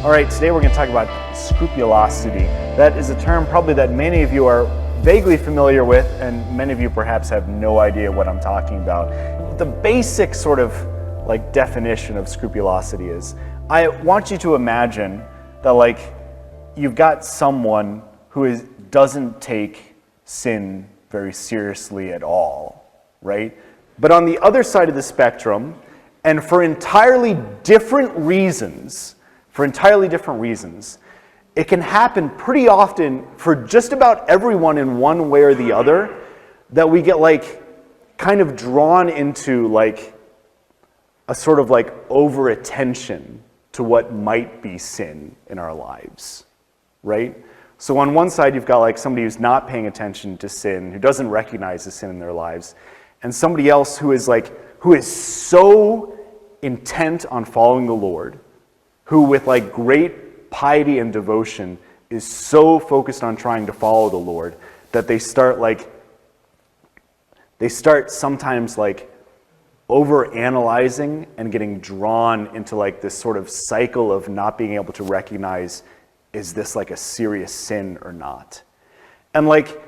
All right, today we're going to talk about scrupulosity. That is a term probably that many of you are vaguely familiar with, and many of you perhaps have no idea what I'm talking about. The basic sort of like definition of scrupulosity is, I want you to imagine that like you've got someone who doesn't take sin very seriously at all, right? But on the other side of the spectrum, and for entirely different reasons, it can happen pretty often for just about everyone in one way or the other, that we get like kind of drawn into like a sort of like over attention to what might be sin in our lives, right? So on one side you've got like somebody who's not paying attention to sin, who doesn't recognize the sin in their lives, and somebody else who is so intent on following the Lord, who with like great piety and devotion is so focused on trying to follow the Lord that they start sometimes like over analyzing and getting drawn into like this sort of cycle of not being able to recognize, is this like a serious sin or not? And like,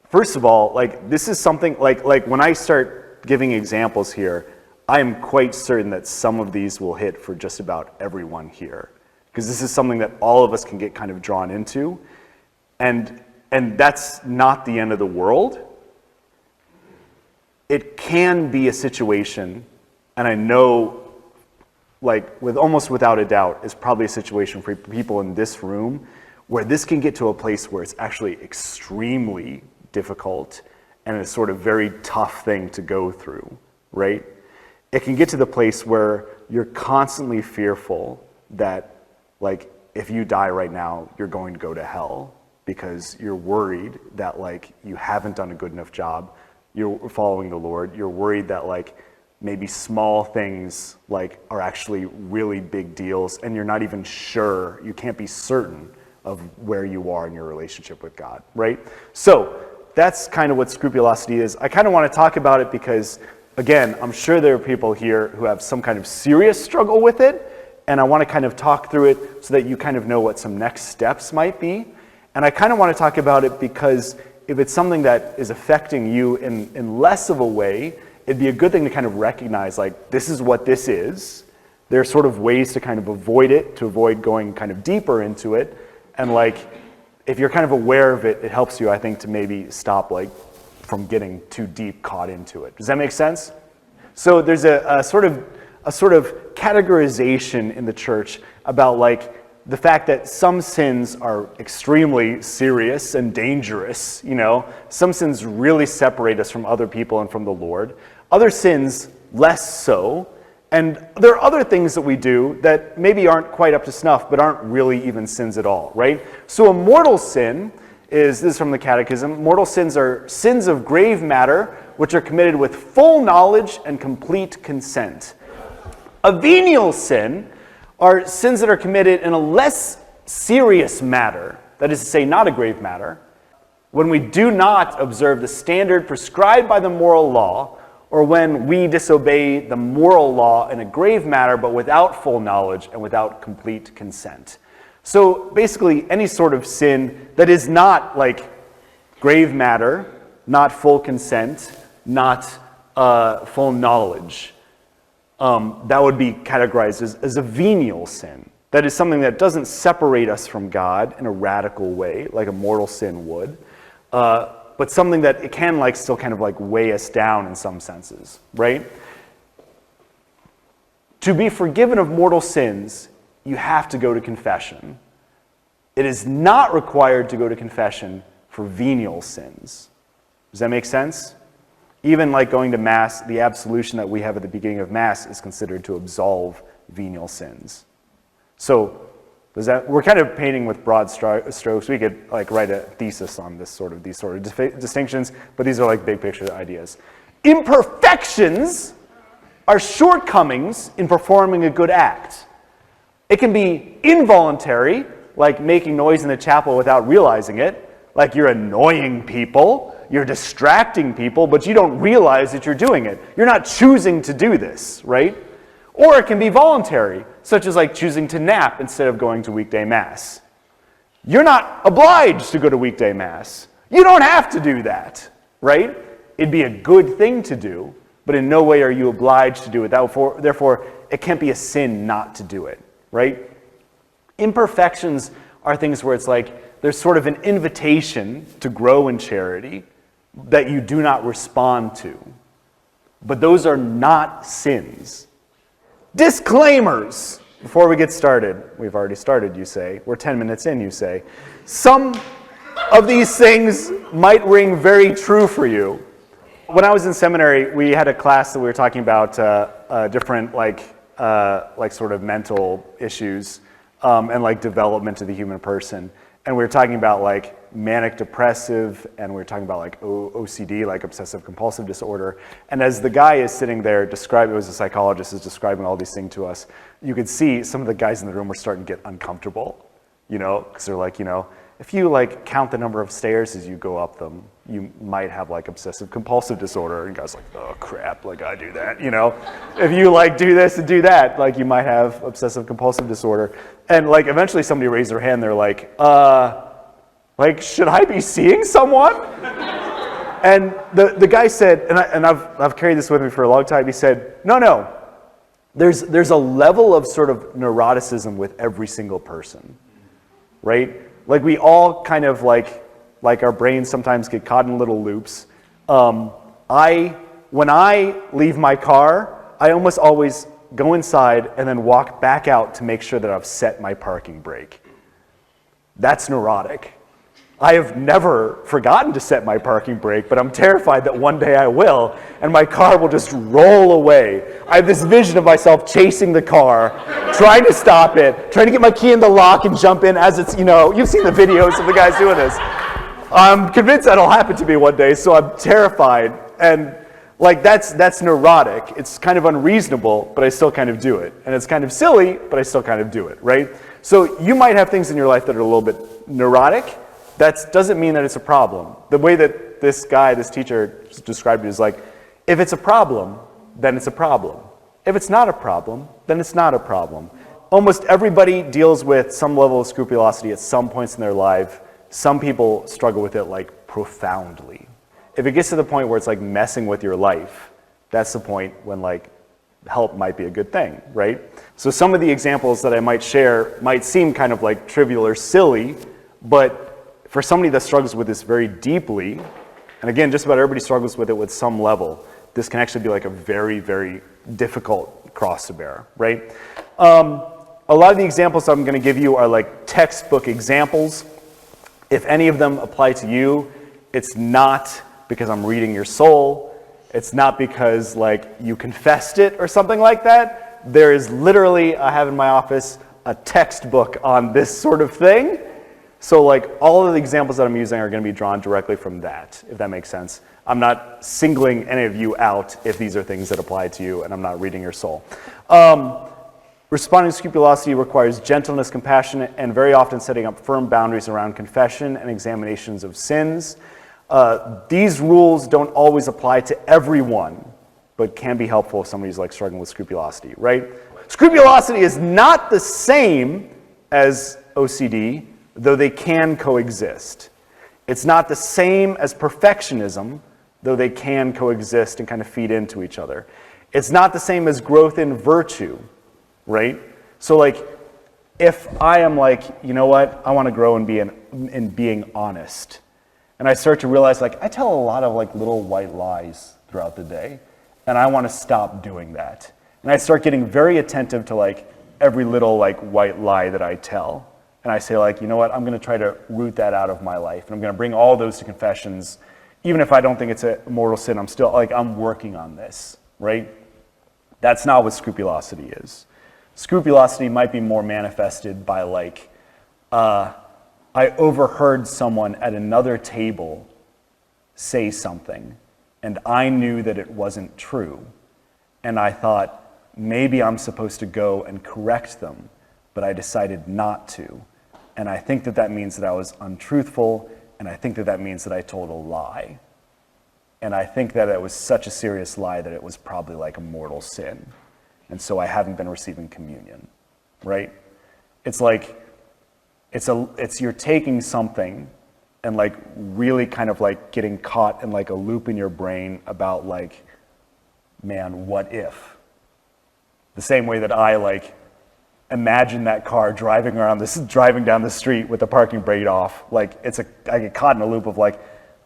first of all, like this is something like when I start giving examples here, I am quite certain that some of these will hit for just about everyone here, because this is something that all of us can get kind of drawn into, and that's not the end of the world. It can be a situation, and I know, like almost without a doubt, is probably a situation for people in this room where this can get to a place where it's actually extremely difficult and a sort of very tough thing to go through, right? It can get to the place where you're constantly fearful that, like, if you die right now, you're going to go to hell because you're worried that, like, you haven't done a good enough job. You're following the Lord. You're worried that, like, maybe small things, like, are actually really big deals, and you're not even sure. You can't be certain of where you are in your relationship with God, right? So that's kind of what scrupulosity is. I kind of want to talk about it because, again, I'm sure there are people here who have some kind of serious struggle with it, and I want to kind of talk through it so that you kind of know what some next steps might be. And I kind of want to talk about it because if it's something that is affecting you in less of a way, it'd be a good thing to kind of recognize, like, this is what this is. There are sort of ways to kind of avoid it, to avoid going kind of deeper into it. And like, if you're kind of aware of it, it helps you, I think, to maybe stop like from getting too deep caught into it. Does that make sense? So there's a sort of categorization in the church about like the fact that some sins are extremely serious and dangerous, you know. Some sins really separate us from other people and from the Lord. Other sins, less so. And there are other things that we do that maybe aren't quite up to snuff, but aren't really even sins at all, right? So a mortal sin this is from the Catechism. Mortal sins are sins of grave matter, which are committed with full knowledge and complete consent. A venial sin are sins that are committed in a less serious matter, that is to say, not a grave matter, when we do not observe the standard prescribed by the moral law, or when we disobey the moral law in a grave matter, but without full knowledge and without complete consent. So basically, any sort of sin that is not like grave matter, not full consent, not full knowledge, that would be categorized as a venial sin. That is something that doesn't separate us from God in a radical way, like a mortal sin would, but something that it can like still kind of like weigh us down in some senses, right? To be forgiven of mortal sins, you have to go to confession. It is not required to go to confession for venial sins. Does that make sense? Even like going to Mass, the absolution that we have at the beginning of Mass is considered to absolve venial sins. So we're kind of painting with broad strokes. We could like write a thesis on these sort of distinctions, but these are like big picture ideas. Imperfections are shortcomings in performing a good act. It can be involuntary, like making noise in the chapel without realizing it, like you're annoying people, you're distracting people, but you don't realize that you're doing it. You're not choosing to do this, right? Or it can be voluntary. such as like choosing to nap instead of going to weekday mass. You're not obliged to go to weekday mass. You don't have to do that, right? It'd be a good thing to do, but in no way are you obliged to do it. Therefore, it can't be a sin not to do it, right? Imperfections are things where it's like there's sort of an invitation to grow in charity that you do not respond to. But those are not sins. Disclaimers! Before we get started, we've already started, you say. We're 10 minutes in, you say. Some of these things might ring very true for you. When I was in seminary, we had a class that we were talking about different like sort of mental issues and like development of the human person. And we were talking about like manic depressive, and we were talking about like OCD, like obsessive compulsive disorder. And as the guy is sitting there describing, it was a psychologist, is describing all these things to us, you could see some of the guys in the room were starting to get uncomfortable, you know, because they're like, you know, if you like count the number of stairs as you go up them, you might have like obsessive compulsive disorder. And guys like, oh crap, like I do that, you know. If you like do this and do that, like you might have obsessive compulsive disorder. And like eventually somebody raised their hand, they're like, should I be seeing someone? And the guy said, and I've carried this with me for a long time, he said, no, there's a level of sort of neuroticism with every single person, right? Like we all kind of like our brains sometimes get caught in little loops. When I leave my car, I almost always go inside and then walk back out to make sure that I've set my parking brake. That's neurotic. I have never forgotten to set my parking brake, but I'm terrified that one day I will, and my car will just roll away. I have this vision of myself chasing the car, trying to stop it, trying to get my key in the lock and jump in as it's, you know, you've seen the videos of the guys doing this. I'm convinced that'll happen to me one day, so I'm terrified. And like that's neurotic. It's kind of unreasonable, but I still kind of do it. And it's kind of silly, but I still kind of do it, right? So you might have things in your life that are a little bit neurotic. That doesn't mean that it's a problem. The way that this teacher described it is like, if it's a problem, then it's a problem. If it's not a problem, then it's not a problem. Almost everybody deals with some level of scrupulosity at some points in their life. Some people struggle with it like profoundly. If it gets to the point where it's like messing with your life, that's the point when like help might be a good thing, right? So some of the examples that I might share might seem kind of like trivial or silly, but for somebody that struggles with this very deeply, and again, just about everybody struggles with it with some level, this can actually be like a very, very difficult cross to bear, right? A lot of the examples I'm going to give you are like textbook examples. If any of them apply to you, it's not because I'm reading your soul. It's not because like you confessed it or something like that. There is literally, I have in my office, a textbook on this sort of thing. So like all of the examples that I'm using are going to be drawn directly from that, if that makes sense. I'm not singling any of you out if these are things that apply to you, and I'm not reading your soul. Responding to scrupulosity requires gentleness, compassion, and very often setting up firm boundaries around confession and examinations of sins. These rules don't always apply to everyone, but can be helpful if somebody's like struggling with scrupulosity, right? Scrupulosity is not the same as OCD, though they can coexist. It's not the same as perfectionism, though they can coexist and kind of feed into each other. It's not the same as growth in virtue, right? So like, if I am like, you know what, I want to grow in being honest, and I start to realize like, I tell a lot of like little white lies throughout the day, and I want to stop doing that. And I start getting very attentive to like every little like white lie that I tell. And I say like, you know what, I'm going to try to root that out of my life. And I'm going to bring all those to confessions. Even if I don't think it's a mortal sin, I'm still like, I'm working on this, right? That's not what scrupulosity is. Scrupulosity might be more manifested by like, I overheard someone at another table say something, and I knew that it wasn't true. And I thought, maybe I'm supposed to go and correct them, but I decided not to. And I think that that means that I was untruthful, and I think that that means that I told a lie. And I think that it was such a serious lie that it was probably like a mortal sin. And so I haven't been receiving communion. right? It's like, it's you're taking something and like really kind of like getting caught in like a loop in your brain about like, man, what if? The same way that I like imagine that car driving down the street with the parking brake off. Like I get caught in a loop of like,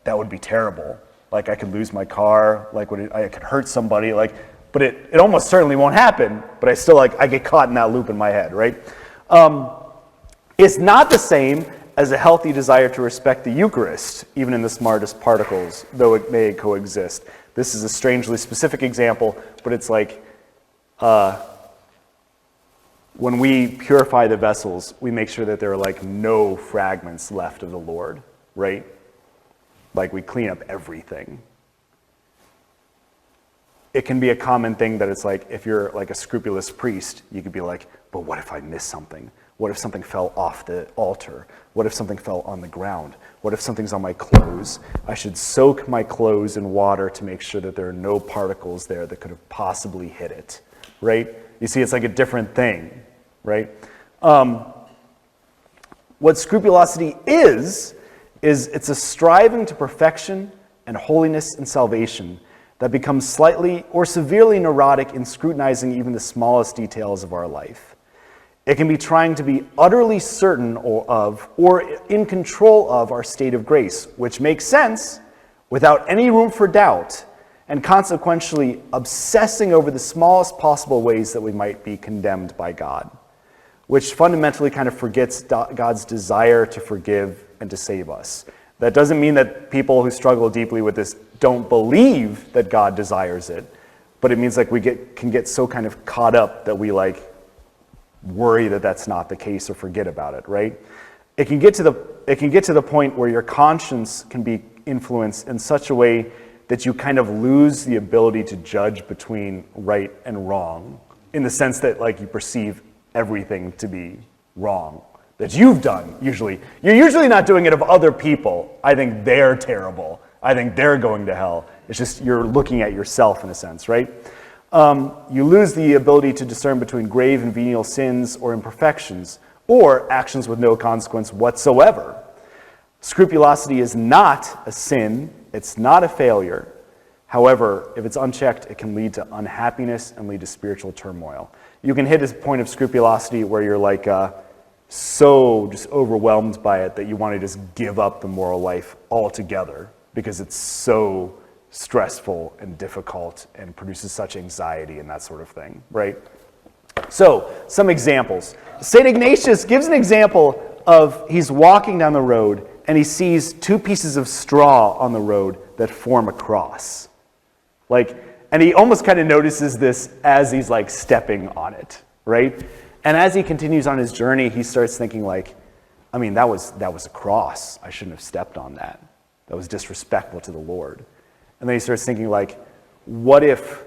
that would be terrible. Like I could lose my car, like I could hurt somebody, like, but it almost certainly won't happen, but I still like, I get caught in that loop in my head, right? It's not the same as a healthy desire to respect the Eucharist, even in the smartest particles, though it may coexist. This is a strangely specific example, but it's like, when we purify the vessels, we make sure that there are like no fragments left of the Lord, right? Like we clean up everything. It can be a common thing that it's like, if you're like a scrupulous priest, you could be like, but what if I miss something? What if something fell off the altar? What if something fell on the ground? What if something's on my clothes? I should soak my clothes in water to make sure that there are no particles there that could have possibly hit it, right? You see, it's like a different thing, right? What scrupulosity is it's a striving to perfection and holiness and salvation that becomes slightly or severely neurotic in scrutinizing even the smallest details of our life. It can be trying to be utterly certain of or in control of our state of grace, which makes sense without any room for doubt, and consequently obsessing over the smallest possible ways that we might be condemned by God, which fundamentally kind of forgets God's desire to forgive and to save us. That doesn't mean that people who struggle deeply with this don't believe that God desires it, but it means like we can get so kind of caught up that we like worry that that's not the case or forget about it, right? It can get to the point where your conscience can be influenced in such a way that you kind of lose the ability to judge between right and wrong, in the sense that like you perceive everything to be wrong that you've done. Usually you're usually not doing it of other people. I think they're terrible. I think they're going to hell. It's just you're looking at yourself in a sense, right? You lose the ability to discern between grave and venial sins or imperfections, or actions with no consequence whatsoever. Scrupulosity is not a sin. It's not a failure. However, if it's unchecked, it can lead to unhappiness and lead to spiritual turmoil. You can hit a point of scrupulosity where you're like so just overwhelmed by it that you want to just give up the moral life altogether because it's so stressful and difficult and produces such anxiety and that sort of thing, right? So, some examples. St. Ignatius gives an example of he's walking down the road and he sees two pieces of straw on the road that form a cross. And he almost kind of notices this as he's like stepping on it, right? And as he continues on his journey, he starts thinking like, I mean, that was a cross. I shouldn't have stepped on that. That was disrespectful to the Lord. And then he starts thinking like, what if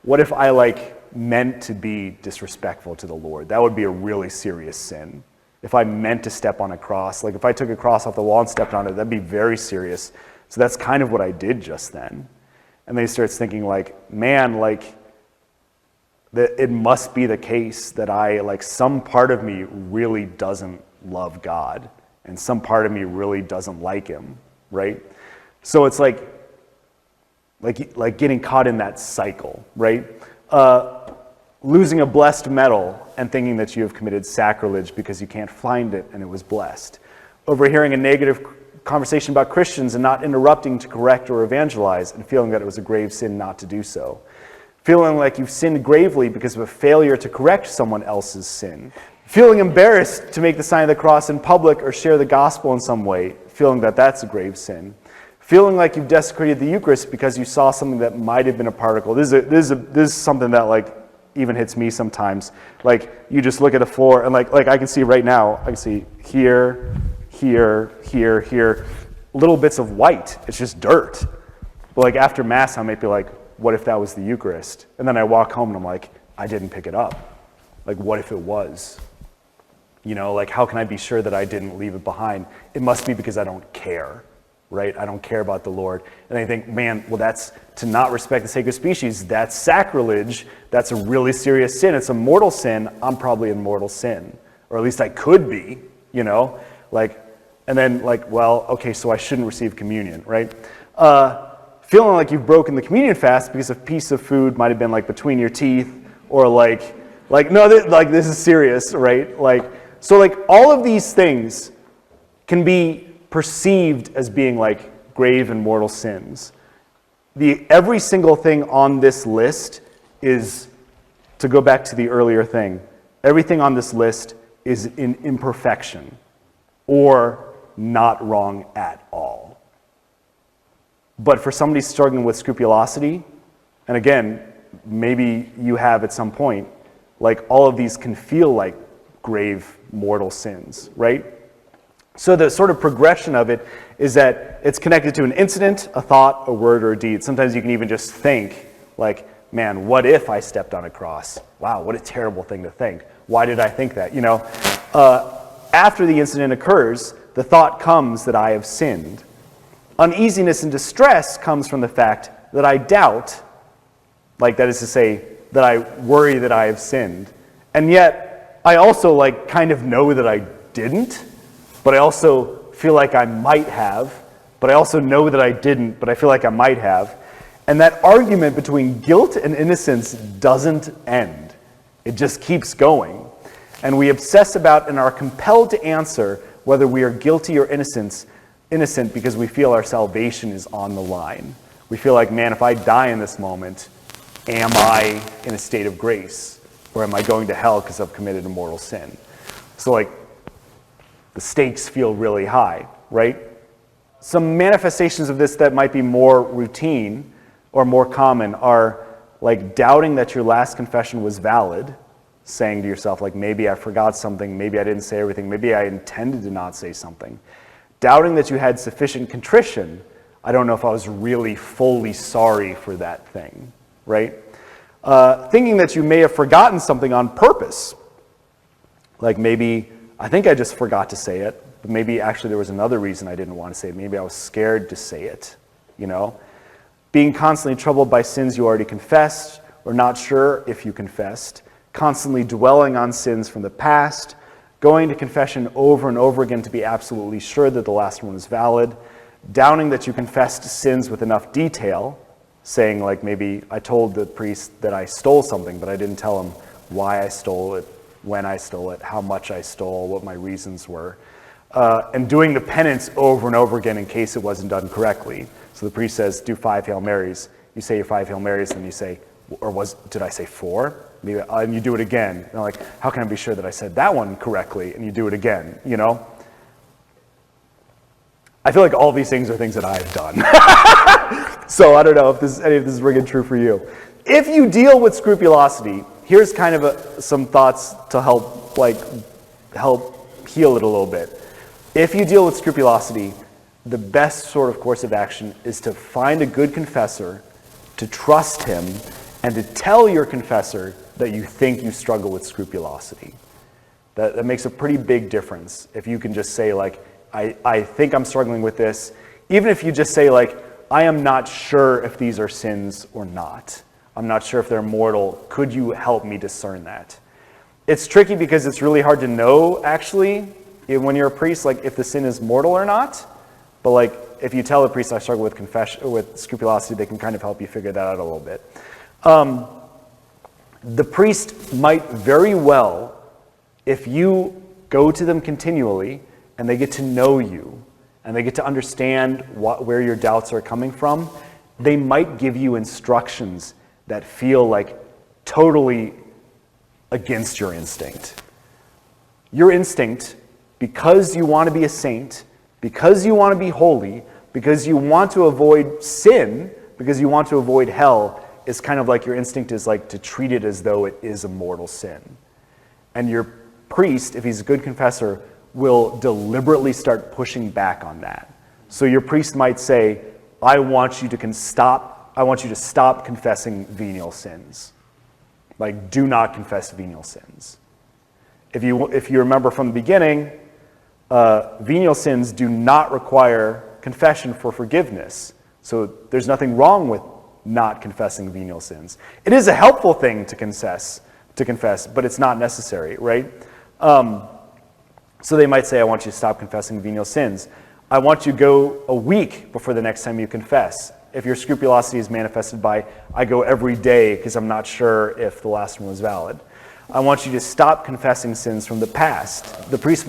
I like meant to be disrespectful to the Lord? That would be a really serious sin. If I meant to step on a cross, like if I took a cross off the wall and stepped on it, that'd be very serious. So that's kind of what I did just then. And then he starts thinking like, man, like that it must be the case that some part of me really doesn't love God and some part of me really doesn't like him, right? So it's like getting caught in that cycle, right? Losing a blessed medal and thinking that you have committed sacrilege because you can't find it and it was blessed. Overhearing a negative conversation about Christians and not interrupting to correct or evangelize and feeling that it was a grave sin not to do so. Feeling like you've sinned gravely because of a failure to correct someone else's sin. Feeling embarrassed to make the sign of the cross in public or share the gospel in some way, feeling that that's a grave sin. Feeling like you've desecrated the Eucharist because you saw something that might have been a particle. This is something that like even hits me sometimes. Like you just look at the floor and like I can see right now, I can see here, little bits of white. It's just dirt. But like after Mass, I might be like, what if that was the Eucharist? And then I walk home and I'm like, I didn't pick it up. Like what if it was? You know, like how can I be sure that I didn't leave it behind? It must be because I don't care. right? I don't care about the Lord. And they think, man, well, that's to not respect the sacred species. That's sacrilege. That's a really serious sin. It's a mortal sin. I'm probably in mortal sin, or at least I could be, you know, like, and then like, well, okay, so I shouldn't receive communion, right? Feeling like you've broken the communion fast because a piece of food might have been like between your teeth, or like no, like this is serious, right? Like, so like all of these things can be perceived as being like grave and mortal sins. Every single thing on this list is, to go back to the earlier thing, everything on this list is in imperfection or not wrong at all. But for somebody struggling with scrupulosity, and again, maybe you have at some point, like all of these can feel like grave mortal sins, right? So the sort of progression of it is that it's connected to an incident, a thought, a word, or a deed. Sometimes you can even just think, like, man, what if I stepped on a cross? Wow, what a terrible thing to think. Why did I think that? You know, after the incident occurs, the thought comes that I have sinned. Uneasiness and distress comes from the fact that I doubt, like that is to say, that I worry that I have sinned. And yet, I also like kind of know that I didn't, but I also feel like I might have, but I also know that I didn't, but I feel like I might have. And that argument between guilt and innocence doesn't end. It just keeps going. And we obsess about and are compelled to answer whether we are guilty or innocent because we feel our salvation is on the line. We feel like, man, if I die in this moment, am I in a state of grace? Or am I going to hell because I've committed a mortal sin? So like, the stakes feel really high, right? Some manifestations of this that might be more routine or more common are like doubting that your last confession was valid, saying to yourself, like, maybe I forgot something, maybe I didn't say everything, maybe I intended to not say something. Doubting that you had sufficient contrition, I don't know if I was really fully sorry for that thing, right? Thinking that you may have forgotten something on purpose, like maybe, I think I just forgot to say it, but maybe actually there was another reason I didn't want to say it. Maybe I was scared to say it, you know? Being constantly troubled by sins you already confessed, or not sure if you confessed, constantly dwelling on sins from the past, going to confession over and over again to be absolutely sure that the last one is valid, doubting that you confessed sins with enough detail, saying like maybe I told the priest that I stole something, but I didn't tell him why I stole it, when I stole it, how much I stole, what my reasons were, and doing the penance over and over again in case it wasn't done correctly. So the priest says, do 5 Hail Marys. You say your 5 Hail Marys, and you say, did I say 4? Maybe, and you do it again. And like, how can I be sure that I said that one correctly? And you do it again, you know? I feel like all these things are things that I've done. So I don't know if any of this is ringing true for you. If you deal with scrupulosity, here's kind of some thoughts to help heal it a little bit. If you deal with scrupulosity, the best sort of course of action is to find a good confessor, to trust him, and to tell your confessor that you think you struggle with scrupulosity. That makes a pretty big difference. If you can just say like, I think I'm struggling with this, even if you just say like, I am not sure if these are sins or not. I'm not sure if they're mortal. Could you help me discern that? It's tricky because it's really hard to know, actually, when you're a priest, like if the sin is mortal or not. But like, if you tell a priest I struggle with scrupulosity, they can kind of help you figure that out a little bit. The priest might very well, if you go to them continually and they get to know you and they get to understand where your doubts are coming from, they might give you instructions that feel like totally against your instinct. Your instinct, because you want to be a saint, because you want to be holy, because you want to avoid sin, because you want to avoid hell, is kind of like your instinct is like to treat it as though it is a mortal sin. And your priest, if he's a good confessor, will deliberately start pushing back on that. So your priest might say, I want you to stop confessing venial sins. Like, do not confess venial sins. If you remember from the beginning, venial sins do not require confession for forgiveness. So there's nothing wrong with not confessing venial sins. It is a helpful thing to confess, but it's not necessary, right? So they might say, I want you to stop confessing venial sins. I want you to go a week before the next time you confess. If your scrupulosity is manifested by, I go every day because I'm not sure if the last one was valid. I want you to stop confessing sins from the past. The priest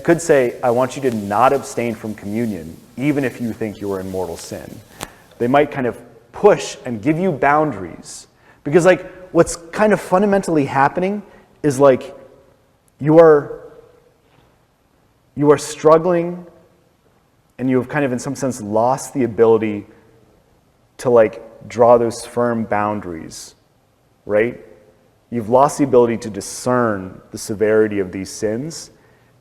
could say, I want you to not abstain from communion, even if you think you are in mortal sin. They might kind of push and give you boundaries. Because what's kind of fundamentally happening is you are struggling, and you have kind of in some sense lost the ability to draw those firm boundaries, right? You've lost the ability to discern the severity of these sins,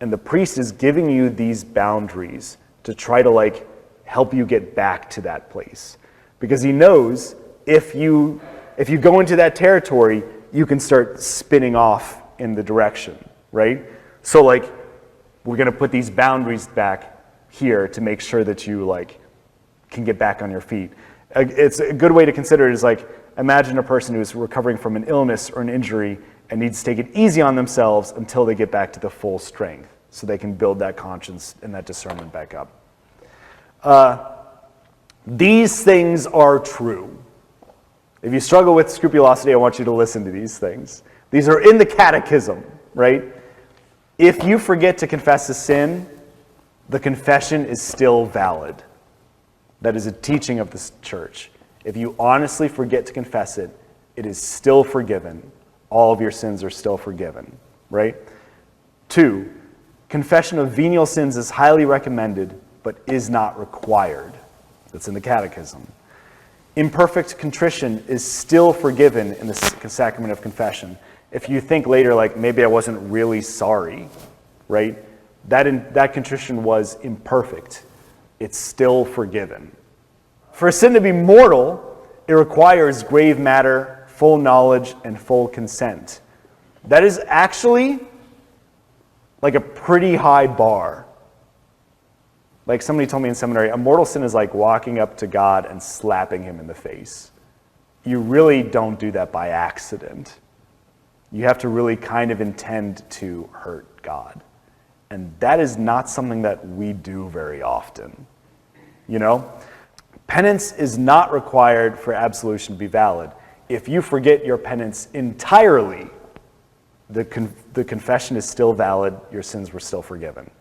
and the priest is giving you these boundaries to try to help you get back to that place. Because he knows if you go into that territory, you can start spinning off in the direction, right? So we're going to put these boundaries back here to make sure that you can get back on your feet. It's a good way to consider it is imagine a person who's recovering from an illness or an injury and needs to take it easy on themselves until they get back to the full strength so they can build that conscience and that discernment back up. These things are true. If you struggle with scrupulosity, I want you to listen to these things. These are in the catechism, right? If you forget to confess a sin, the confession is still valid. That is a teaching of the church. If you honestly forget to confess it, it is still forgiven. All of your sins are still forgiven, right? 2, confession of venial sins is highly recommended, but is not required. That's in the catechism. Imperfect contrition is still forgiven in the sacrament of confession. If you think later, maybe I wasn't really sorry, right? That contrition was imperfect. It's still forgiven. For a sin to be mortal, it requires grave matter, full knowledge, and full consent. That is actually a pretty high bar. Somebody told me in seminary, a mortal sin is like walking up to God and slapping him in the face. You really don't do that by accident. You have to really kind of intend to hurt God. And that is not something that we do very often. Penance is not required for absolution to be valid. If you forget your penance entirely, the confession is still valid, your sins were still forgiven.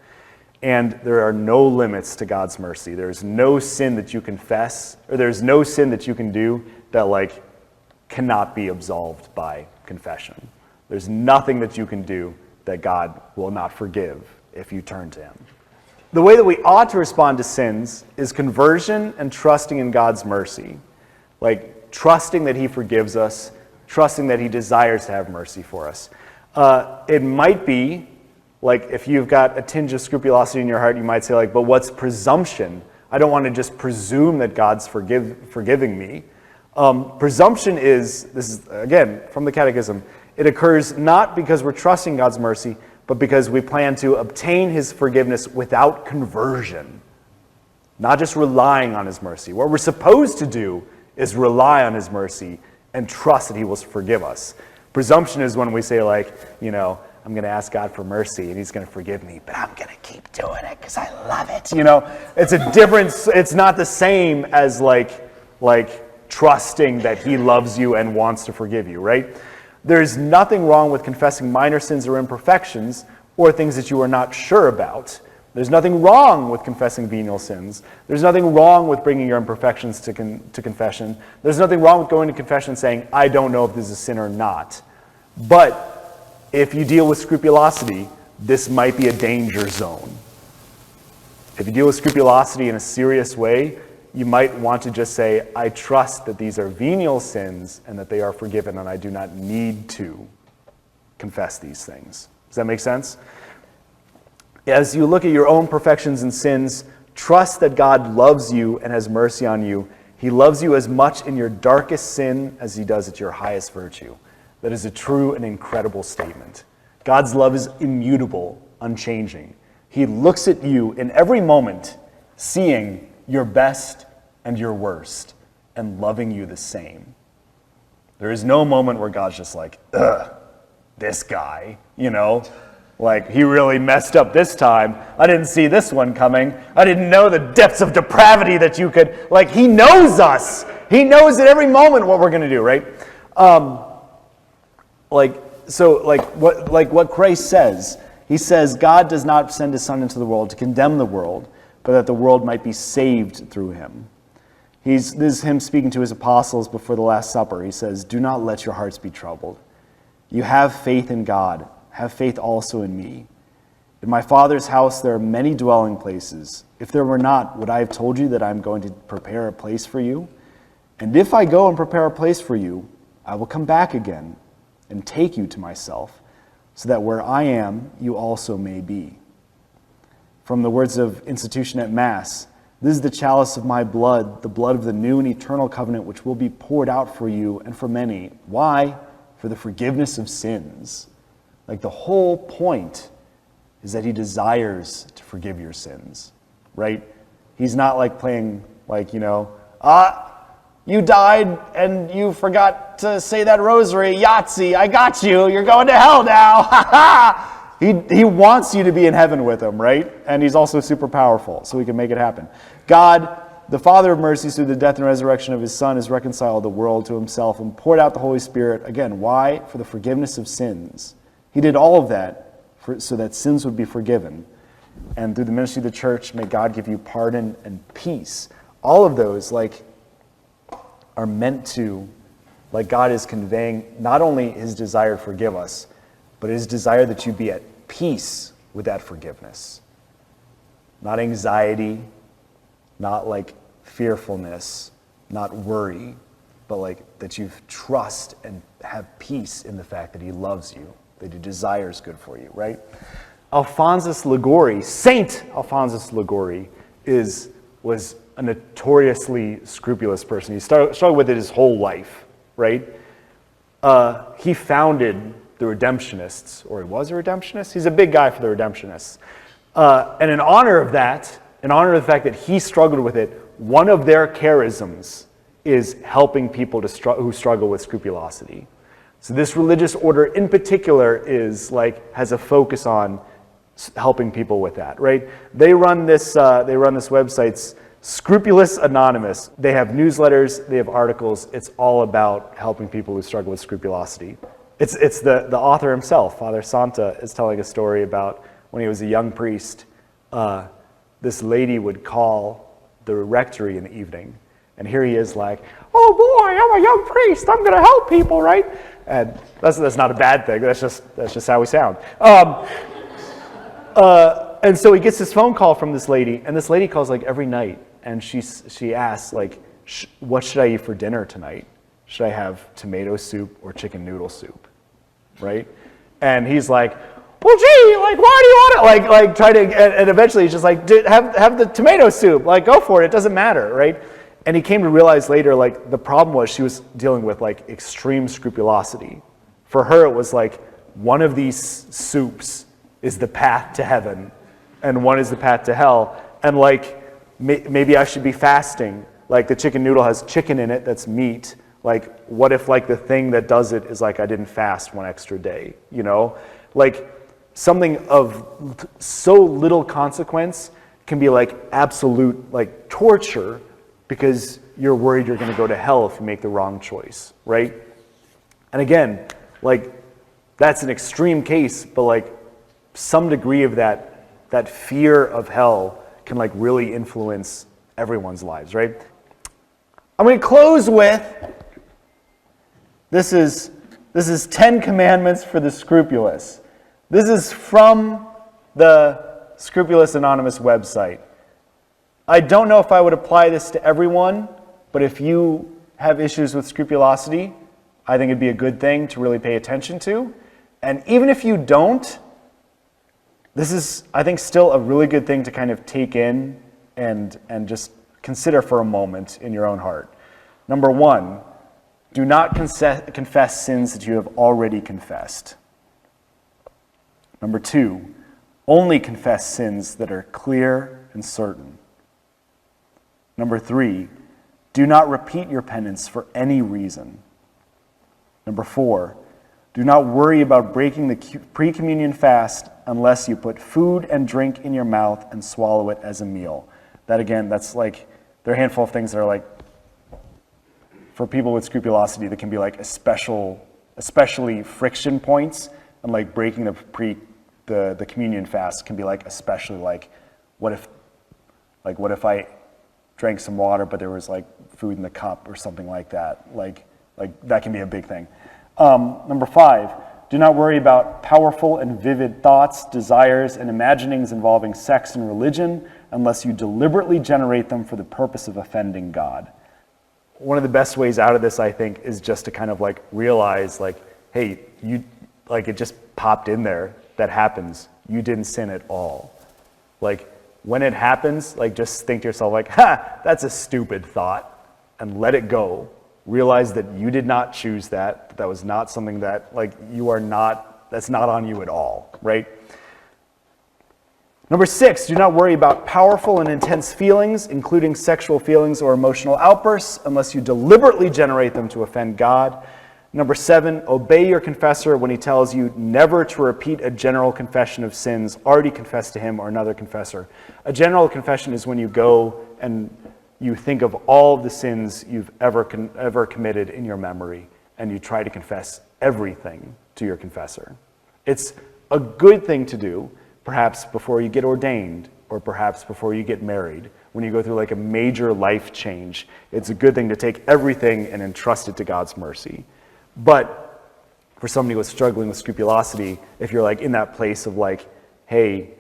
And there are no limits to God's mercy. There's no sin that you confess, or there's no sin that you can do that cannot be absolved by confession. There's nothing that you can do that God will not forgive if you turn to him. The way that we ought to respond to sins is conversion and trusting in God's mercy. Trusting that he forgives us, trusting that he desires to have mercy for us. It might be, if you've got a tinge of scrupulosity in your heart, you might say, but what's presumption? I don't want to just presume that God's forgiving me. Presumption is, this is, again, from the catechism, it occurs not because we're trusting God's mercy, but because we plan to obtain his forgiveness without conversion, not just relying on his mercy. What we're supposed to do is rely on his mercy and trust that he will forgive us. Presumption is when we say I'm going to ask God for mercy and he's going to forgive me, but I'm going to keep doing it because I love it. It's a difference. It's not the same as trusting that he loves you and wants to forgive you, right? There's nothing wrong with confessing minor sins or imperfections or things that you are not sure about. There's nothing wrong with confessing venial sins. There's nothing wrong with bringing your imperfections to confession. There's nothing wrong with going to confession and saying, I don't know if this is a sin or not. But if you deal with scrupulosity, this might be a danger zone. If you deal with scrupulosity in a serious way, you might want to just say, I trust that these are venial sins and that they are forgiven and I do not need to confess these things. Does that make sense? As you look at your own perfections and sins, trust that God loves you and has mercy on you. He loves you as much in your darkest sin as he does at your highest virtue. That is a true and incredible statement. God's love is immutable, unchanging. He looks at you in every moment seeing your best and your worst, and loving you the same. There is no moment where God's just like, ugh, this guy, like he really messed up this time. I didn't see this one coming. I didn't know the depths of depravity that you could, like he knows us. He knows at every moment what we're going to do, right? What Christ says, he says, God does not send his son into the world to condemn the world, but that the world might be saved through him. This is him speaking to his apostles before the Last Supper. He says, do not let your hearts be troubled. You have faith in God. Have faith also in me. In my Father's house there are many dwelling places. If there were not, would I have told you that I am going to prepare a place for you? And if I go and prepare a place for you, I will come back again and take you to myself, so that where I am, you also may be. From the words of institution at Mass, this is the chalice of my blood, the blood of the new and eternal covenant, which will be poured out for you and for many. Why? For the forgiveness of sins. Like the whole point is that he desires to forgive your sins, right? He's not like playing like, you died and you forgot to say that rosary, Yahtzee, I got you, you're going to hell now, ha ha! He wants you to be in heaven with him, right? And he's also super powerful, so he can make it happen. God, the Father of mercies, through the death and resurrection of his Son, has reconciled the world to himself and poured out the Holy Spirit. Again, why? For the forgiveness of sins. He did all of that so that sins would be forgiven. And through the ministry of the church, may God give you pardon and peace. All of those, are meant to, God is conveying not only his desire to forgive us, but his desire that you be at peace with that forgiveness. Not anxiety, not fearfulness, not worry, but that you trust and have peace in the fact that he loves you, that he desires good for you, right? Alphonsus Liguori, Saint Alphonsus Liguori, was a notoriously scrupulous person. He struggled with it his whole life, right? He founded the Redemptionists, or he was a Redemptionist. He's a big guy for the Redemptionists. And in honor of that, in honor of the fact that he struggled with it, one of their charisms is helping people who struggle with scrupulosity. So this religious order in particular has a focus on helping people with that, right? They run this website's Scrupulous Anonymous. They have newsletters, they have articles. It's all about helping people who struggle with scrupulosity. It's the author himself, Father Santa, is telling a story about when he was a young priest. This lady would call the rectory in the evening, and here he is like, oh boy, I'm a young priest, I'm going to help people, right? And that's not a bad thing. That's just how we sound. And so he gets this phone call from this lady, and this lady calls every night, and she asks what should I eat for dinner tonight? Should I have tomato soup or chicken noodle soup, right? And he's like, well, gee, why do you want it? Try to, and eventually he's just like, have the tomato soup, go for it, it doesn't matter, right? And he came to realize later, the problem was she was dealing with extreme scrupulosity. For her, it was one of these soups is the path to heaven, and one is the path to hell, and maybe I should be fasting. The chicken noodle has chicken in it, that's meat. What if the thing that does it is I didn't fast one extra day, something of so little consequence can be absolute torture because you're worried you're going to go to hell if you make the wrong choice, right? And again, that's an extreme case, but some degree of that fear of hell can really influence everyone's lives, right? I'm going to close with this is 10 Commandments for the Scrupulous. This is from the Scrupulous Anonymous website. I don't know if I would apply this to everyone, but if you have issues with scrupulosity, I think it'd be a good thing to really pay attention to. And even if you don't, this is, I think, still a really good thing to kind of take in and just consider for a moment in your own heart. Number 1, do not confess sins that you have already confessed. Number 2, only confess sins that are clear and certain. Number 3, do not repeat your penance for any reason. Number 4, do not worry about breaking the pre-communion fast unless you put food and drink in your mouth and swallow it as a meal. That again, that's like, there are a handful of things that are like, for people with scrupulosity, that can be like especially friction points, and like breaking the communion fast can be like especially like, what if I drank some water but there was like food in the cup or something like that. Like that can be a big thing. Number 5, do not worry about powerful and vivid thoughts, desires, and imaginings involving sex and religion unless you deliberately generate them for the purpose of offending God. One of the best ways out of this, I think, is just to kind of like realize like, hey, it just popped in there. That happens. You didn't sin at all. Like, when it happens, like, just think to yourself like, ha, that's a stupid thought, and let it go. Realize that you did not choose that. That was not something that, like, that's not on you at all, right? Number 6, do not worry about powerful and intense feelings, including sexual feelings or emotional outbursts, unless you deliberately generate them to offend God. Number 7, obey your confessor when he tells you never to repeat a general confession of sins already confessed to him or another confessor. A general confession is when you go and you think of all the sins you've ever committed in your memory, and you try to confess everything to your confessor. It's a good thing to do, perhaps before you get ordained, or perhaps before you get married. When you go through like a major life change, it's a good thing to take everything and entrust it to God's mercy. But for somebody who's struggling with scrupulosity, if you're like in that place of like, hey,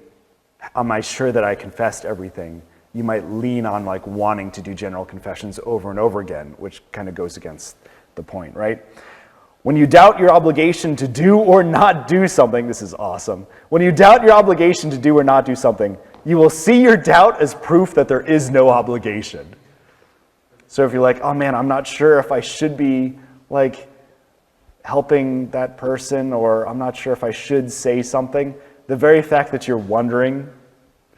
am I sure that I confessed everything? You might lean on like wanting to do general confessions over and over again, which kind of goes against the point, right? When you doubt your obligation to do or not do something, this is awesome. When you doubt your obligation to do or not do something, you will see your doubt as proof that there is no obligation. So if you're like, oh man, I'm not sure if I should be like helping that person, or I'm not sure if I should say something, the very fact that you're wondering,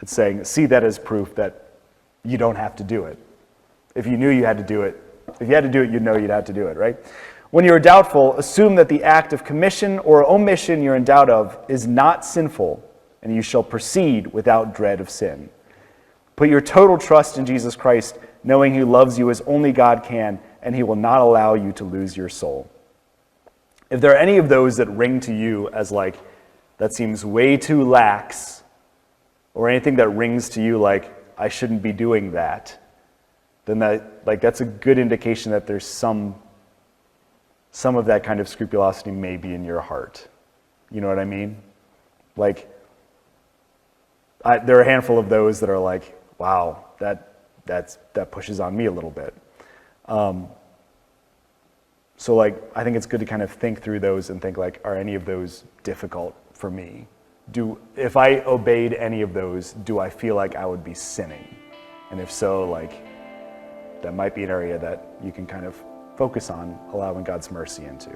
it's saying, see that as proof that you don't have to do it. If you knew you had to do it, if you had to do it, you'd know you'd have to do it, right? When you're doubtful, assume that the act of commission or omission you're in doubt of is not sinful, and you shall proceed without dread of sin. Put your total trust in Jesus Christ, knowing he loves you as only God can, and he will not allow you to lose your soul. If there are any of those that ring to you as like, that seems way too lax, or anything that rings to you like, I shouldn't be doing that, then that's a good indication that there's some of that kind of scrupulosity may be in your heart. You know what I mean? Like, there are a handful of those that are like, wow, that pushes on me a little bit. So like, I think it's good to kind of think through those and think like, are any of those difficult for me? If I obeyed any of those, do I feel like I would be sinning? And if so, like, that might be an area that you can kind of focus on allowing God's mercy into.